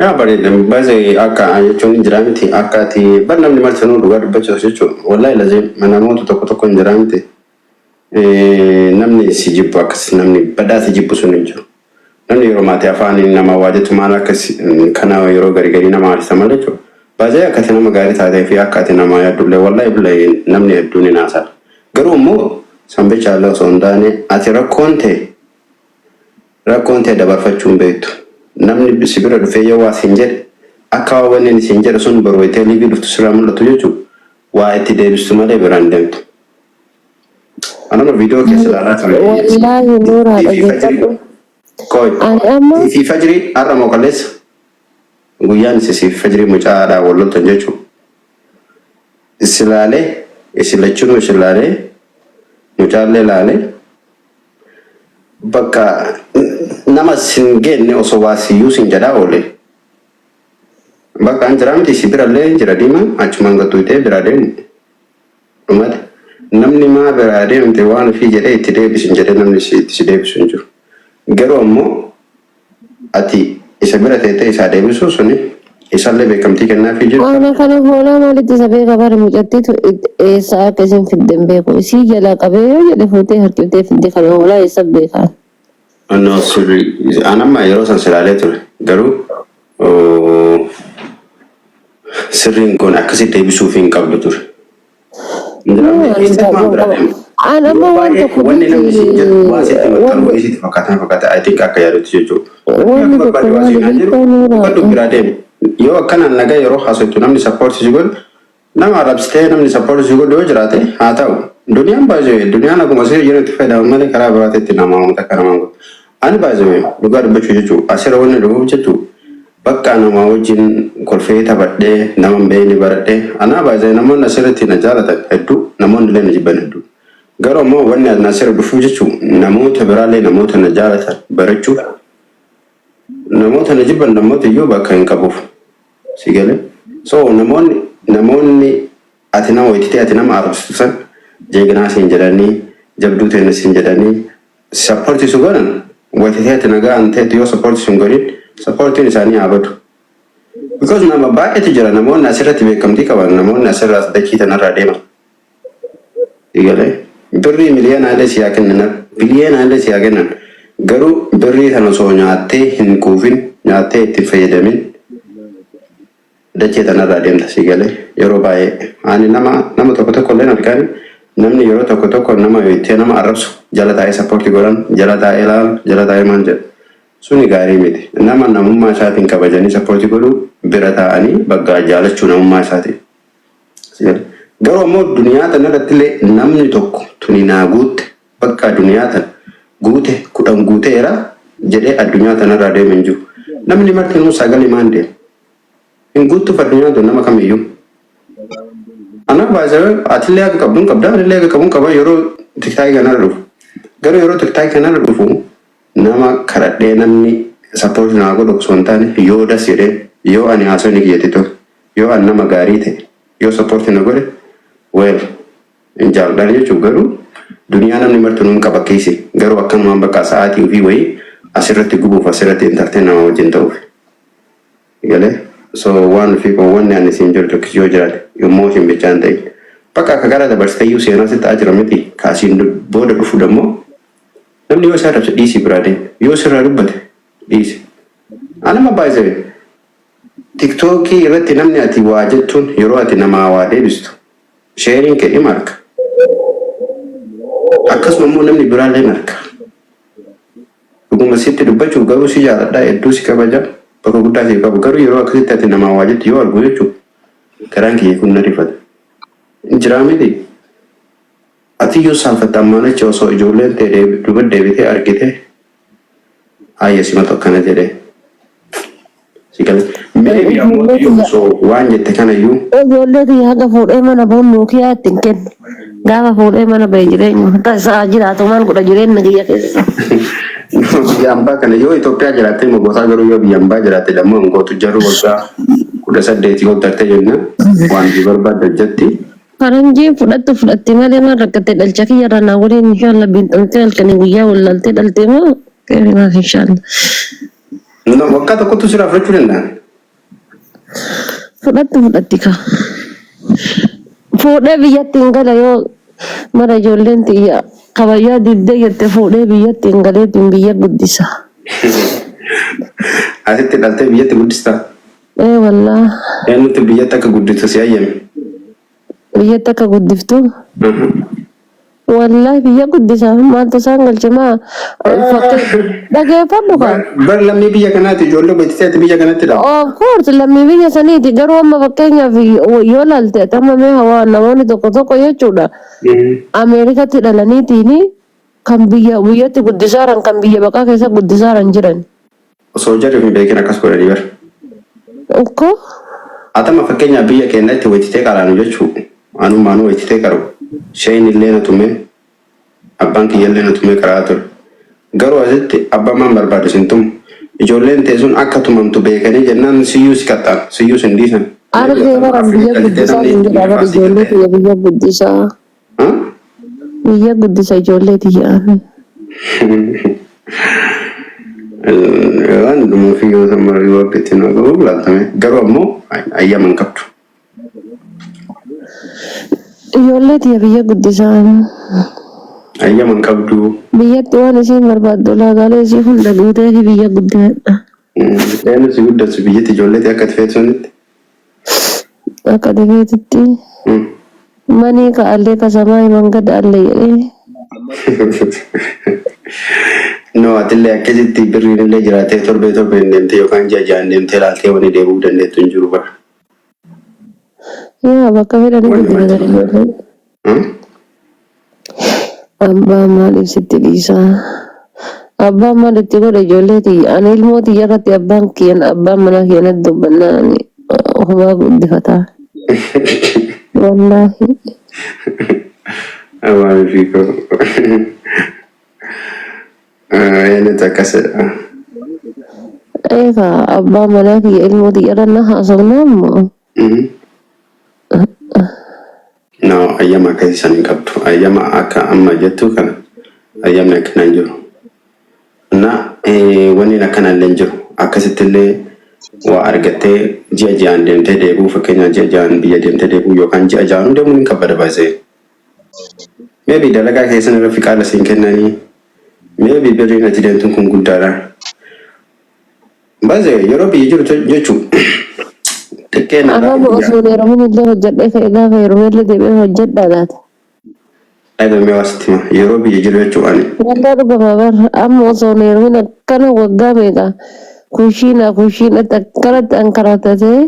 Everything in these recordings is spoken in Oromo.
Ya bareedam baay'ee akka jechuun jira miti akkaati bar namni marsanuu dhugaa dubbachuuf jechuudha. Wallahi lazim namoota tokko tokko hin jira miti. Namni si jibbu akkas namni badaa si jibbu sun hin jiru. Namni yeroo maatii afaanii nama waa jettu maal akkas kana yeroo garii nama harisa malee jechuudha. Baay'ee akkati nama gaarii taatee fi akkaati nama yaaddullee wallahi bilee namni hedduun hin haasa'u. Garuu immoo sanbicha Allah osoo hin taane ati rakkoon ta'e dabarfachuun beektu. Namni sibira dhufee yoo waa siin jedhe akka waa wanni siin jedhe sun barweetee liibii dhuftu sirraa mul'atu jechuudha. Waa itti deebistu malee biraan deemtu. Anama viidiyoo keessa ilaalaa ture. Wallaahi nuura dhageeffadhu. Fi fajrii har'a moo kaleessa guyyaan si fajrii mucaadhaa walloltan jechuudha. Isilaalee isilachuun isilaalee mucaallee laalee bakka nama sin genne osoo waa siyyuu sin jedhaa oole. Bakka an jira miti si birallee jira diima achumaan gattuutee biraa deemu. Dhumate namni maa biraa deemte waan ofii jedhee itti deebisin jedhee namni si deebisu hin jiru. Garuu ammoo ati isa bira teessee isaa deebisuu suni isallee beekamtii kennaafii jiru. Waan kana hoolaa maalitti isa beeka bara mucattiitu eessaa akka isin fidden beeku. Isii jalaa qabee yoo jedhe fuutee harkiftee fidde kana hoolaa eessa beekaa? No, sirri anamma yeroo san silaalee ture garuu sirriin kun akkasi deebisuuf hin qabdu ture. Anamma waan tokko wanni namni siin jedhu waan sitti makkaru wanni sitti fakkaata I think akka yaadutti jechuudha. Wanni tokko Baddu biraa deemu yoo akkanaan nagaa yeroo haasoftu namni sappoortii si godhu nama arabsitee namni sappoortii si godhu yoo jiraate haa ta'u. Duniyaan baay'ee duniyaan akkuma sirrii jirutti fayyadamu malee karaa biraateetti nama uummata kana mangu. Ani baay'ee dhugaa dubbachuu jechuudha. Asirra wanni dhufuuf jechuudha. Bakka nama wajjin kolfee taphadhee nama beekni baradhee anaa baay'ee namoonni asirratti na jaalatan hedduu namoonni illee na jibban hedduu. Garuu ammoo wanni asirra dhufuuf jechuudha namoota biraallee namoota na jaalatan barachuuf namoota na jibban namoota iyyuu bakka hin qabuuf si galee. So namoonni ati nama wayititee ati nama arrabsitu san jeegnaa siin jedhanii jabduu ta'e siin jedhanii sappoortii su godhan wayititee ati nagaa an ta'etti yoo sappoortii sun godhin sappoortiin isaanii haabatu. Because nama baay'eetu jira namoonni asirratti beekamtii qaban namoonni asirraa dachii tanarraa deeman. Egalee birrii miliyoonaalee siyaa kennan biliyoonaalee siyaa kennan garuu birrii sana osoo nyaattee hin quufin nyaattee itti fayyadamin dachee tanarraa deemta si galee yeroo baay'ee ani nama tokko illee argaan namni yeroo tokko nama itti nama arrabsu jala taa'ee sappoortii godhan jala taa'ee ilaalu jala taa'ee maal jedhu suni gaarii miti nama namummaa isaatiin kabajanii sappoortii godhu bira taa'anii bakka jaalachuu namummaa isaatiin. Garuu ammoo duniyaa tanarratti illee namni tokko tuni naa guutte bakka duniyaa tan guute 10 guuteera jedhee addunyaa tanarraa deemu hin jiru. Namni martinuu sagalee maan deemu. In guutuuf addunyaa tun nama kamiyyuu. Anak baay'ee atillee akka qabduun qabda anillee akka qabuun qaba yeroo tiktaayii kanarra dhufu. Garuu yeroo tiktaayii kanarra dhufu nama kadhadhee namni sappoortii naa godhu osoo hin taane yoo das jedhee yoo ani haasawni kiyyatti ture yoo ani nama gaarii ta'e yoo sappoortii na godhe weel hin jaalladhan jechuun garuu duniyaa namni martinuu hin qaba keessa garuu akkanumaan bakka sa'aatii ofii wayii asirratti gubuuf asirratti intarteen nama wajjin ta'uuf. Galee. So waan fi wanni ani siin jiru tokko yoo jiraate yommuu isin bichaan ta'e bakka akka gara dabarsitee iyyuu seenaa sitti ajira miti kaasiin booda dhufu dammoo namni yoo isaa dabse dhiisii biraa deemu yoo sirraa dubbate dhiisi. Anama baay'ee tiktookii irratti namni ati waa jettuun yeroo ati namaa waa deebistu sheeriin kee dhima harka akkasuma immoo namni biraallee harka dhuguma sitti dubbachuuf garuu si jaaladhaa hedduu si kabaja. Bakka guddaa ta'e qabu garuu yeroo akkasitti ati namaa waa jettu yoo argu jechuudha garaan kiyya kun na rifata. Jiraa miti ati yoo saanfatta ammaan achi osoo ijoolleen ta'e duba deebitee argite hayya simatu akkana jedhee si galee. Meebi ammoo yoo osoo waan jette kanayyuu. Ijoollee kiyya haga fuudhee mana boonnuu kiyyaa ittiin kennu gaafa fuudhee mana ba'e jireenya akka isaa jiraatu maal godha jireenya kiyya keessa. Biyyambaa kana yoo Itoophiyaa jiraatte mogootaa garuu yoo biyyambaa jiraatte dammoo angootu jarru waggaa 18 ol tarte jenna waan barbaadde jetti. Faranjii fudhatte malee maal rakkatte dhalcha kiyya ranaa waliin inshallah binxamtee halkanii guyyaa wallaltee dhalte moo qeerinaaf inshallah. Waggaa tokkotu sirraa fudhachuu danda'an. fudhatti ka. Fuudhee biyyatti hin gala yoo mara ijoolleen xiyya kabajaa diddee jette fuudhee biyyatti hin galeetiin biyya guddisa. Asitti dhaltee biyyatti guddistaa? Wallaa. Eenyutti biyyatti akka guddistu si ayyame? Biyyatti akka guddiftu? Wallahi biyya guddisa maaltu isaan galchamaa dhageeffadhu ka. Bar lammii biyya kanaati ijoollee beeksisaati biyya kanatti dha. Of course lammii biyya saniiti garuu amma fakkeenyaaf yoo laalte amma mee hawaa namoonni tokko jechuudha. Ameerikatti dhalaniitiin kan biyyatti guddisaaran kan biyya baqaa keessa guddisaaran jiran. Osoo jarri hin beekin akkas godhanii bar. Okko. Atama fakkeenyaaf biyya keenyatti wayititee qaraanu jechuudha. Anummaanuu wayititee qaru. Sheen illee na tume abbaan kiyya illee na tume karaa ture. Garuu asitti abbaan maan barbaadu sin tumu. Ijoolleen teessuun akka tumamtu beekanii jennaan siyyuu si qaxxaan siyyuu sin dhiisan. Argee bara biyya guddisaa hin jedha bara ijoollee tiyya biyya guddisaa. Biyya guddisa ijoollee tiyya. Waan dhuma fi yoo samarii wabbitti na qabu laaltame garuu ammoo ayyaman qabdu. Ijoollee tiyya biyya guddisaan. Ayyaman qabdu. Biyyatti waan isiin barbaaddu ulaagaalee isii hunda guutee fi biyya guddifadha. Eenyu si guddattu biyyatti ijoollee akka tifeessonitti? Akka tifeetitti. Manii ka'allee kasamaa himan gadaallee jedhee. No, atillee akkasitti birriin illee jiraatee torbee deemtee yookaan jajaan deemtee laaltee wani deebuu dandeettu hin jiru bara. Yaa bakka fedhanii guddifatan. Abbaan maaliif sitti dhiisaa? Abbaan maal itti godha ijoollee tiyya? Ani ilmoo tiyya irratti abbaan kiyyan abbaan mana kiyyanatti dubbannaan homaa guddifataa. Wallaahi. Abbaan fiikoo. Eenyutu akkasidha? Eegaa abbaan manaa kiyya ilmoo tiyya irra na haasofnaa ammoo. No, ayyama akkasii san hin qabdu. Ayyama akka amma jettu kana ayyamni akkana hin jiru. Na wanni akkana illee hin jiru. Akkasitti illee waa argattee ji'a ja'aan deemtee deebuu fakkeenyaaf ji'a ja'aan biyya deemtee deebuu yookaan ji'a ja'aan deemuun hin kabbada baasee. Maybe dalagaa keessan irra fiqaala siin kennanii maybe birriin ati deemtuun kun guddaadha. Baasee yeroo biyya jiru jechuun Amma osoo neeramuun illee hojjedhee ka'e gaafa yeroo illee deebi'ee hojjedhaa laata. Dhaabamee waasitti yeroo biyya jiru jechuudha. Waldaa dhugama bara amma osoo neeramuun akkana waggaa meeqa kushiinatti akkanatti ankaraatatee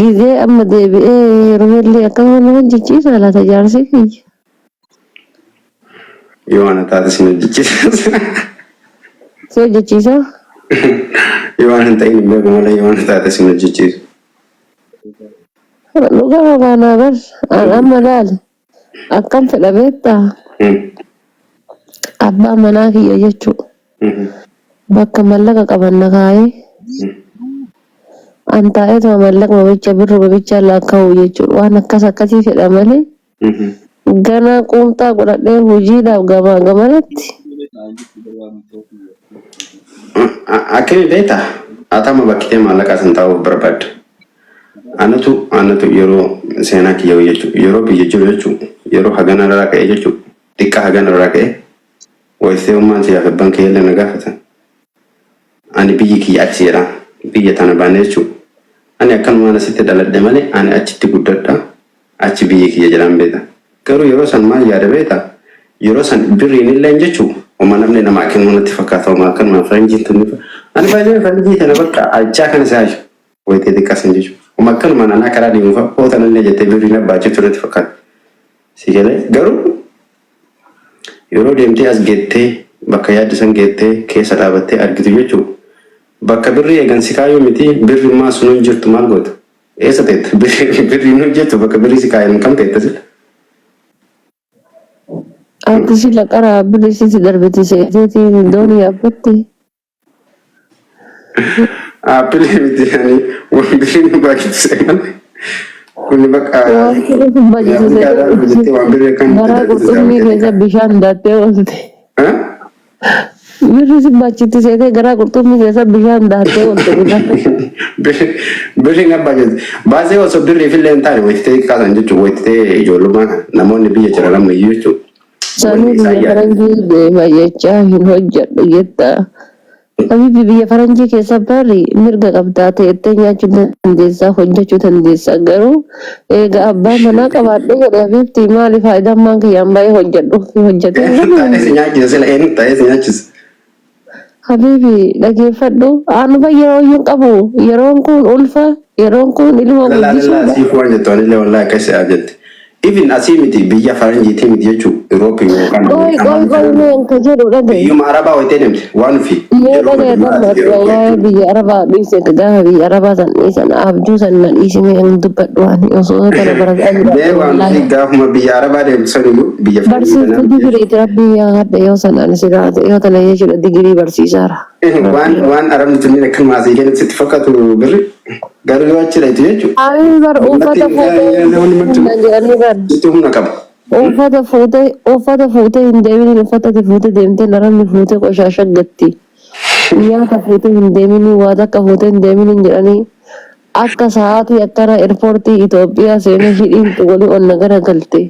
gizee amma deebi'ee yeroo illee akkasuma nama hojjechiisa laata jaarsi kiyya. Yoo ana taate sin hojjechiisa. Si hojjechiisa? Yoo ana hin ta'in hin beeku malee yoo ana taate sin hojjechiisa. Dhugama baanaa bar amma laale akkam fedha beektaa? Abbaan manaa kiyya jechuudha. Bakka mallaqa qaban na kaayee an taa'eetuma mallaquma bicha birruma bicha laakkaa'u jechuudha. Waan akkasii fedha malee gana quumxaa godhadhee hojiidhaaf gamaa gamanatti. Akkami beektaa? Atama bakkitee maallaqaa san taa'uuf barbaadda. Anatu yeroo seenaa kiyya jechuudha. Yeroo biyya jiru jechuudha. Yeroo hagana irraa ka'ee jechuudha. Xiqqaa hagana irraa ka'ee wayitee ummaan siyaaf abbaan kiyya illee na gaafatan. Ani biyyi kiyya achi jedha. Biyya tana baanee jechuudha. Ani akkanumaan asitti dhaladhe malee ani achitti guddadha. Achi biyyi kiyya jedhaan beeta. Garuu yeroo san maal yaada beeta? Yeroo san birriin illee jechuudha. Oma namni namaa kennu natti fakkaata. Oma akkanumaan faranjiin tunni. Ani baay'ee faranjii kana bakka achaa kana saashi. Wayitee xiqqaasan jechuudha. Makkanumaan anaa karaa deemuufa ootan illee jettee birriin abbaa jechuun natti fakkaata. Si galee garuu yeroo deemtee as geettee bakka yaaddi san geettee keessa dhaabattee argitu jechuudha. Bakka birrii eegansi kaayuu miti birri maa sun hin jirtu maal gootu? Eessa teetta? Birri hin hojjettu bakka birrii si kaayan kam teetta sila? Ati sila qaraa birri si darbiti seeteetii doonii yaabbatti. Apilii miti yaani birriin nu baachisu kun bakka garaa qurxummii keessa bishaan daattee oolte. Birri si baachiti seetee garaa qurxummii keessa bishaan daattee olte guddaa. Birri nga baasee osoo birrii fi illee hin taane wayititee kaasan jechuun wayititee ijoollummaa nammoonni biyya jira lamma iyyuu jechuun. Sanii biyya faranjii deema jechaa hin hojjedhu jetta. Habibi biyya faranjii keessa barri mirga qabdaa ta'ettee nyaachuu dandeessaa hojjechuu dandeessaa garuu egaa abbaa manaa qabaadhee jedhe Habibti maali faayidaan maan kiyyaan baay'ee hojjetee Taa'ee si nyaachisa sila eenyu taa'ee si nyaachisa. Habibi dhageeffadhu aanuba yeroo hin qabu yeroon kun ulfa yeroon kun ilma guddisuudha. Siif waan jettu anillee wallaahi akkasii ajjetti. Even asii miti biyya faranjiitii miti jechuun Irooppii yookaan Qoy ka jedhu dhagaye. biyyuma Arabaa wayitee deemte waan ofii. Yoo dhagaye dhamma biyya Arabaa dhiise gaafa biyya Arabaa san dhiisan abjuu san na dhiisime hin dubbadhu ani osoo kana barataa jira. Mee waan ofii gaafuma biyya Arabaa deemte saniyyuu biyya Barsiiftuu digiriiti rabbii yaa hadda yoo sanaan siraa yoo tana jechuudha digirii barsiisaara. waan Arabni tunniin akka maasii kennitti sitti fakkaatu birri garuu yoo achi dhaytu jechuudha. Ani bar uffata fuutee Sitti humna qaba. uffata fuutee hin deemin uffata fuutee deemtee naramni fuutee qoshaasha gatti. Nyaata fuutee hin deemin waan akka fuutee hin deemin jedhanii akka sa'aatii akkana eerpoortii Itoophiyaa seenee hidhiin walii onna gara galte.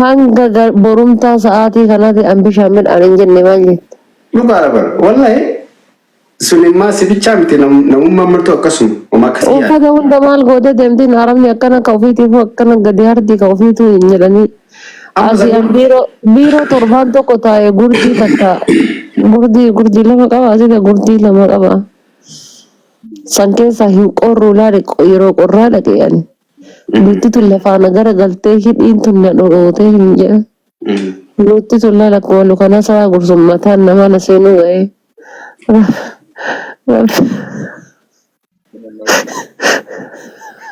Hanga borumtaa sa'aatii kanaatti an bishaan midhaan hin jenne maal jette. Luka Arabaa wallahi sunimmaa si bichaa miti namummaan martuu akkasuma homaa akkasii yaada. Uffata hunda maal gootee deemtiin arabni akkana ka ofiitiif akkana gadi hardi ka ofiitu hin jedhanii. Asiyaan biiroo torbaan tokko taa'ee gurdii takka gurdii lama qaba asirra gurdii lama qaba. San keessaa hin qorruu laale yeroo qorraa dhaqeeyani. Nuti tun lafaana gara galtee hidhiin tun na dhodhootee hin jedha. Nuti tun laala akkuma kana sa'a gursummataan nama na seenuu ga'ee.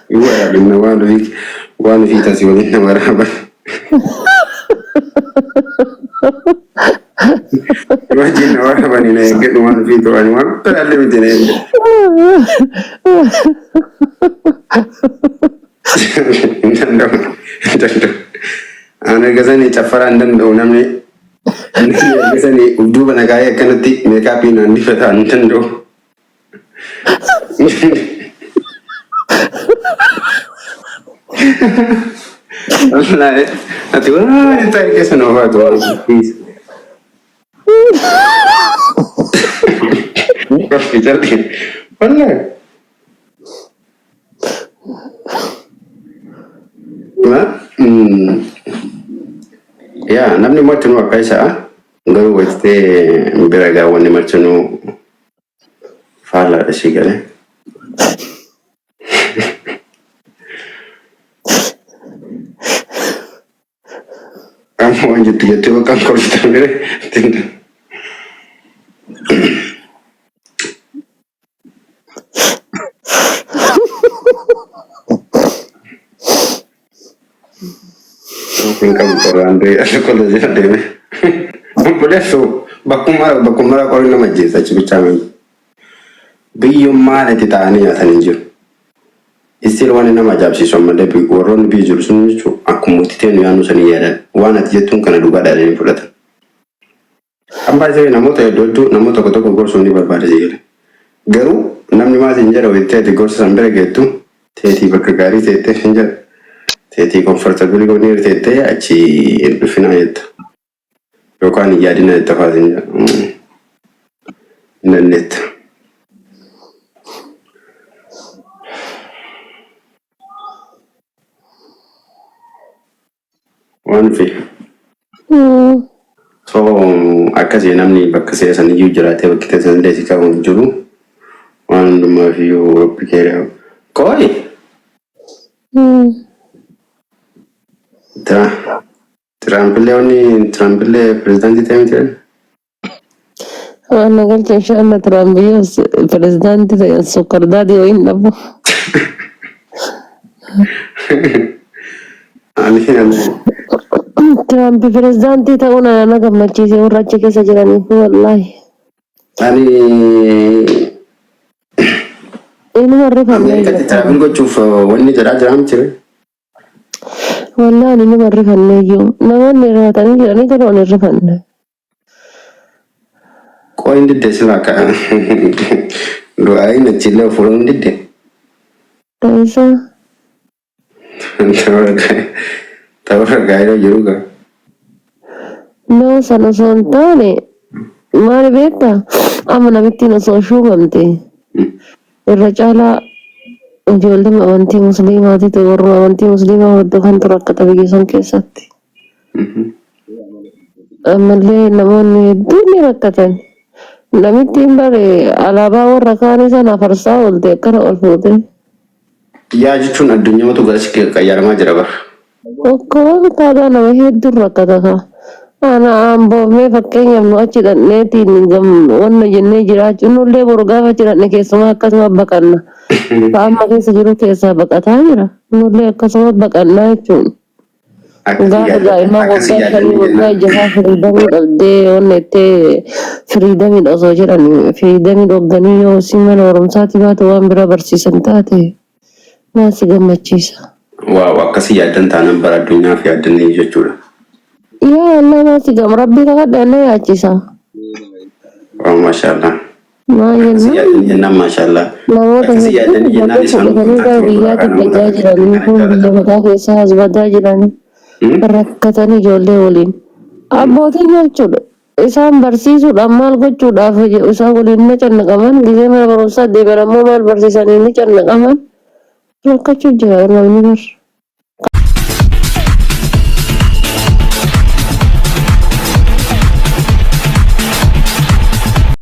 Iwaa waan ofii taasii waliin nama raaban. Wajjin nama raaban hin eeggadhu waan ofii ta'an waan talaallee miti na eeggadhu. Hin danda'u. Aan ergasanii caffaraa hin danda'u namni ergasanii duuba nagaayee akkanatti meekaappii naan difataa hin danda'u. Wallahi ati waan ta'e keessa nama baatu waan Kofi jalli wallahi yaa namni martinuu akka isaa garuu wayitee bira gaawwanni martinuu faallaa ishii galee. Kamu lanjut dia tuh kan kalau kita tidak. Mungkin kamu terandai ada kalau jadi deh. Boleh so bakumara kalau nama jasa cibicaman. Biyum mana titani ya taninju. Istilwani nama jabsi somma debi warron bi julsun chu akumutite no yanu sani yada wana tijetun kana duga da ni fulata amba je namoto doddu namoto ko gorso ni barbade je garu namni ma sinjara witte de gorso sambere getu teti bakka gari tete sinjara teti comfortable go ni tete achi fina yetta yokani yadina tafazinja net One fee. So akkasii namni bakka seesan iyyuu jiraatee bakki teessan illee si qabu jiru waan hundumaa fi Awurooppii keessa kooyi. Tiraampilee pirezidaantii ta'e miti. Waan nagalcha inshaalla Tiraampiyyoo pirezidaantii ta'e sokkordaadii wayiin dhabu. Trump pirezidaantii ta'uun nama gammachiisee warra achi keessa jiraniif wallaahi. Ani Inuma rifannee Ameerikatti tiraavil gochuuf wanni jedhaa jiraa miti. Wallaahi inuma rifannee iyyuu namoonni hirmaatanii jiranii garuu ani rifanne. Kok ini deh silakan. Doain Cile pulang deh. Taisa. Tahu gaya juga. No sana sontane. Mari beta. Amma namitti na so shugamte. Irra caalaa ijoolleen amantii musliimaatiitu warra amantii musliimaa hordofan rakkata biyya san keessatti. Ammallee namoonni hedduun ni rakkatan. Namittiin bare alaabaa warra kaanii sana farsaa oolte akkana ol fuute. Yaa jechuun addunyaatu garas qayyaramaa jira bara. Tokko taadhaa nama hedduun rakkata ka. Ana amboomee fakkeenyaaf nu achi dhaqneetiin wanna jennee jiraachuun nullee boru gaafa achi dhaqne keessumaa akkasuma baqanna. Amma keessa jiru keessaa baqataa jira. Nullee akkasuma baqannaa jechuudha. Gaafa daa'imman waggaa shanii waggaa jahaa firiidamii dhabdee wanna ittee firiidamii osoo jedhanii firiidamii dhogganii yoo si mana barumsaatti baatu waan bira barsiisan taate naasi gammachiisa. Waaw akkasii yaaddan taanaan bara addunyaa fi yaaddannee jechuudha. Yaa Allah naasi gam rabbi kakadha na yaachisa. Waaw maashaallah. Maa Akkasii jenna yaaddanii jennaan maashaallah. namoota Akkasii yaaddanii hedduun jennaan isaan fudhatanii gara biyyaatti dhaqaa jiranii kun biyya mataa keessaa asbataa jiranii. Rakkatan ijoollee waliin. Abbootiin jechuudha. Isaan barsiisuudhaan maal gochuudhaaf isaan waliin ni cannaqaman gisee mana barumsaa deeman ammoo maal barsiisanii ni cannaqaman rakkachuu jira namni bar.